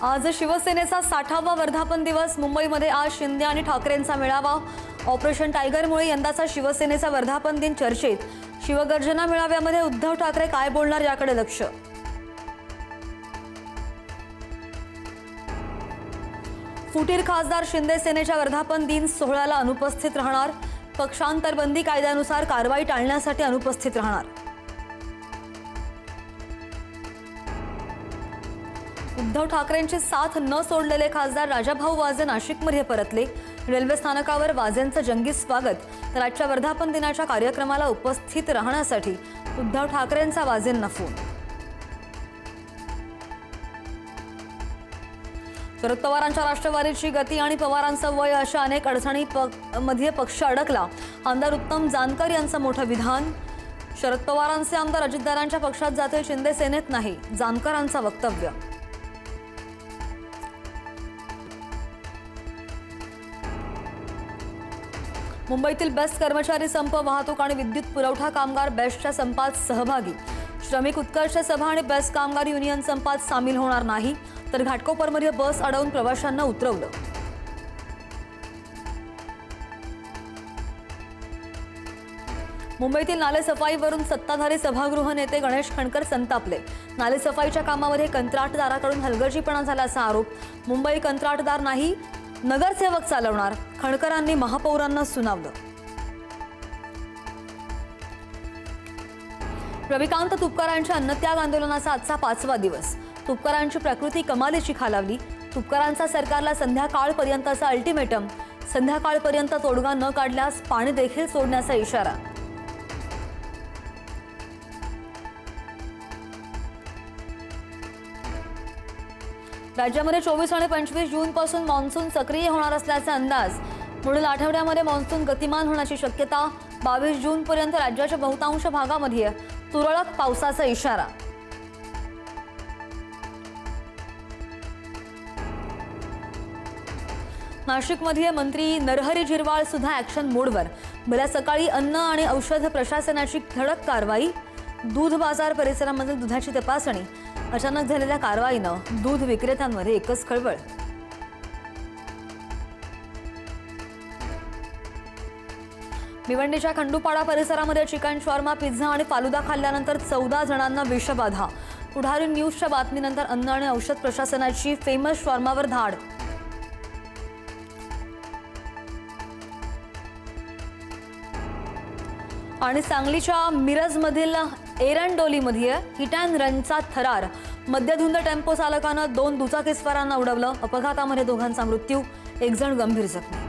आज शिवसेनेचा 60वा वर्धापन दिवस। मुंबईमध्ये आज शिंदे आणि ठाकरेंचा मेळावा। ऑपरेशन टायगरमुळे यंदाचा शिवसेनेचा वर्धापन दिन चर्चेत। शिवगर्जना मेळाव्यामध्ये उद्धव ठाकरे काय बोलणार याकडे लक्ष। फुटीर खासदार शिंदे सेनेच्या वर्धापन दिन सोहळ्याला अनुपस्थित राहणार। पक्षांतरबंदी कायद्यानुसार कारवाई टाळण्यासाठी अनुपस्थित राहणार। उद्धव ठाकरेंची साथ न सोडलेले खासदार राजाभाऊ वाजे नाशिकमध्ये परतले। रेल्वे स्थानकावर वाजेंचं जंगी स्वागत। तर आजच्या वर्धापन दिनाच्या कार्यक्रमाला उपस्थित राहण्यासाठी उद्धव ठाकरेंचा वाजेंना फोन। शरद पवारांच्या राष्ट्रवादीची गती आणि पवारांचं वय अशा अनेक अडचणींमध्ये पक्ष अडकला। आमदार उत्तम जानकर यांचं मोठं विधान। शरद पवारांचे आमदार अजितदारांच्या पक्षात जातील, शिंदे सेनेत नाही, जानकरांचं वक्तव्य। मुंबईतील बेस्ट कर्मचारी संप, वाहतूक आणि विद्युत पुरवठा कामगार बेस्टच्या संपात सहभागी। श्रमिक उत्कर्ष सभा आणि बेस्ट कामगार युनियन संपात सामील होणार नाही। तर घाटकोपरमध्ये बस अडवून प्रवाशांना उतरवलं। मुंबईतील नालेसफाईवरून सत्ताधारी सभागृह नेते गणेश खणकर संतापले। नालेसफाईच्या कामामध्ये कंत्राटदाराकडून हलगर्जीपणा झाल्याचा आरोप। मुंबई कंत्राटदार नाही, नगरसेवक चालवणार, खणकरांनी महापौरांना सुनावलं। रविकांत तुपकरांच्या अन्नत्याग आंदोलनाचा आजचा 5वा दिवस। तुपकरांची प्रकृती कमालीची खालावली। तुपकरांचा सरकारला संध्याकाळपर्यंतचा अल्टिमेटम। संध्याकाळपर्यंत तोडगा न काढल्यास पाणी देखील सोडण्याचा इशारा। राज्यामध्ये 24 आणि 25 जूनपासून मान्सून सक्रिय होणार असल्याचा अंदाज। पुढील आठवड्यामध्ये मान्सून गतिमान होण्याची शक्यता। 22 जूनपर्यंत राज्याच्या बहुतांश भागामध्ये तुरळक पावसाचा इशारा। नाशिकमध्ये मंत्री नरहरी झिरवाळ सुद्धा ॲक्शन मोडवर। भल्या सकाळी अन्न आणि औषध प्रशासनाची धडक कारवाई। दूध बाजार परिसरामधील दुधाची तपासणी। अचानक झालेल्या कारवाईनं दूध विक्रेत्यांमध्ये एकच खळबळ। भिवंडीच्या खंडूपाडा परिसरामध्ये चिकन शॉर्मा, पिझ्झा आणि फालुदा खाल्ल्यानंतर 14 जणांना विषबाधा। पुढारी न्यूजच्या बातमीनंतर अन्न आणि औषध प्रशासनाची फेमस शॉर्मावर धाड। आणि सांगलीच्या मिरजमधील एरंडोलीमध्ये हिट अँड रनचा थरार। मद्यधुंद टेम्पो चालकानं 2 दुचाकीस्वारांना उडवलं। अपघातामध्ये दोघांचा मृत्यू, 1 जण गंभीर जखमी।